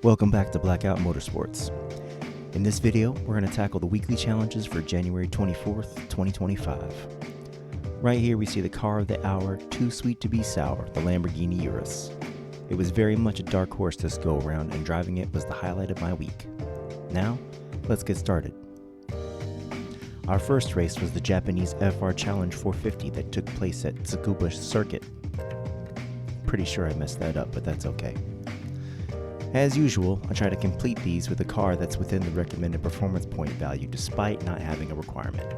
Welcome back to Blackout Motorsports. In this video, we're going to tackle the weekly challenges for January 24th, 2025. Right here we see the car of the hour, too sweet to be sour, the Lamborghini Urus. It was very much a dark horse this go around, and driving it was the highlight of my week. Now, let's get started. Our first race was the Japanese FR Challenge 450 that took place at Tsukuba circuit. Pretty sure I messed that up, but that's okay. As usual, I try to complete these with a car that's within the recommended performance point value despite not having a requirement.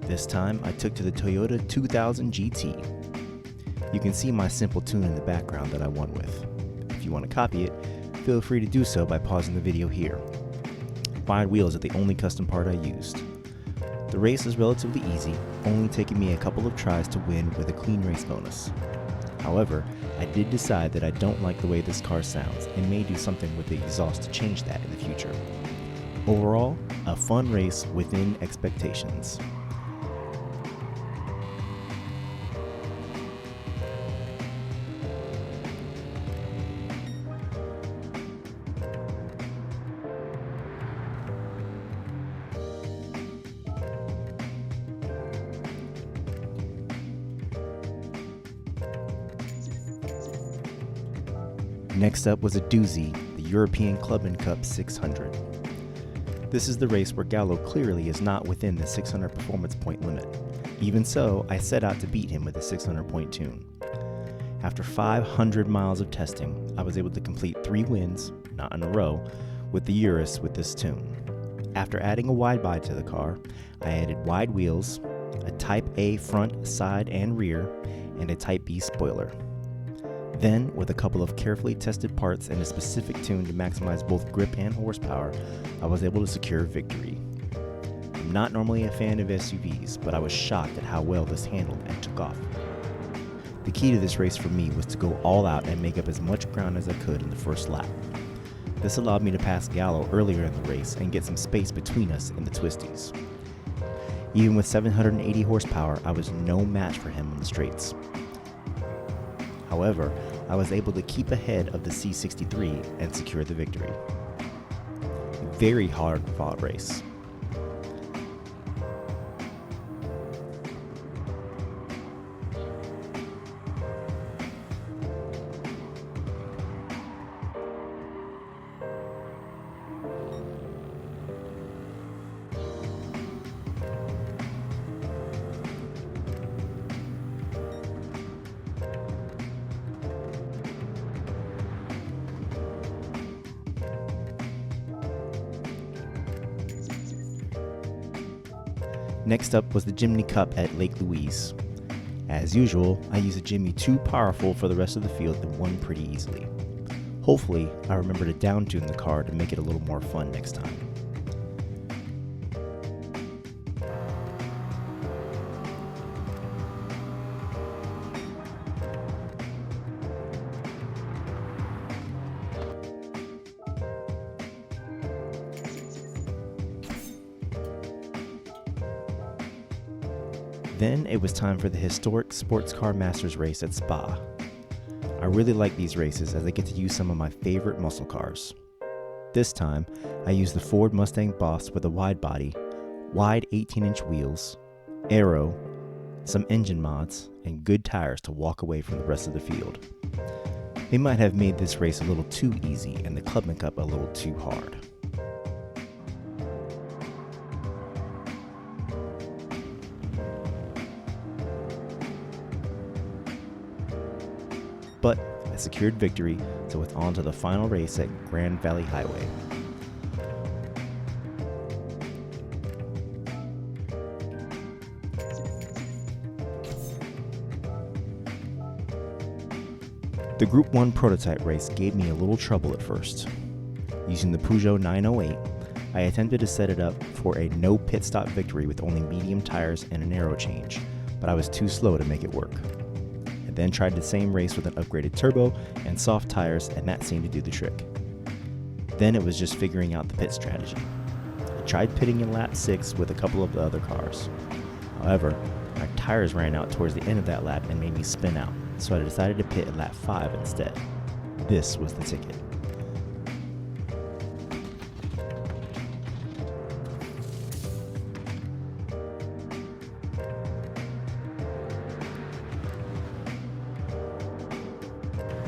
This time, I took to the Toyota 2000 GT. You can see my simple tune in the background that I won with. If you want to copy it, feel free to do so by pausing the video here. Wide wheels are the only custom part I used. The race is relatively easy, only taking me a couple of tries to win with a clean race bonus. However, I did decide that I don't like the way this car sounds and may do something with the exhaust to change that in the future. Overall, a fun race within expectations. Next up was a doozy, the European Clubman Cup 600. This is the race where Gallo clearly is not within the 600 performance point limit. Even so, I set out to beat him with a 600 point tune. After 500 miles of testing, I was able to complete 3 wins, not in a row, with the Urus with this tune. After adding a wide body to the car, I added wide wheels, a Type A front, side, and rear, and a Type B spoiler. Then, with a couple of carefully tested parts and a specific tune to maximize both grip and horsepower, I was able to secure victory. I'm not normally a fan of SUVs, but I was shocked at how well this handled and took off. The key to this race for me was to go all out and make up as much ground as I could in the first lap. This allowed me to pass Gallo earlier in the race and get some space between us in the twisties. Even with 780 horsepower, I was no match for him on the straights. However, I was able to keep ahead of the C63 and secure the victory. Very hard fought race. Next up was the Jimny Cup at Lake Louise. As usual, I used a Jimny too powerful for the rest of the field and won pretty easily. Hopefully, I remember to down-tune the car to make it a little more fun next time. Then it was time for the historic Sports Car Masters race at Spa. I really like these races as I get to use some of my favorite muscle cars. This time, I used the Ford Mustang Boss with a wide body, wide 18-inch wheels, aero, some engine mods, and good tires to walk away from the rest of the field. They might have made this race a little too easy and the Clubman Cup a little too hard. But I secured victory, so it's on to the final race at Grand Valley Highway. The Group 1 prototype race gave me a little trouble at first. Using the Peugeot 908, I attempted to set it up for a no pit stop victory with only medium tires and an aero change, but I was too slow to make it work. I then tried the same race with an upgraded turbo and soft tires, and that seemed to do the trick. Then it was just figuring out the pit strategy. I tried pitting in lap 6 with a couple of the other cars. However, my tires ran out towards the end of that lap and made me spin out, so I decided to pit at lap 5 instead. This was the ticket.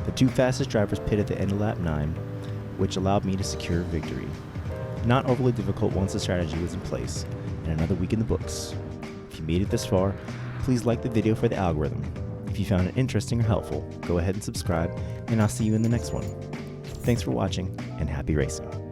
The two fastest drivers pitted at the end of lap 9, which allowed me to secure victory. Not overly difficult once the strategy was in place, and another week in the books. If you made it this far, please like the video for the algorithm. If you found it interesting or helpful, go ahead and subscribe, and I'll see you in the next one. Thanks for watching, and happy racing.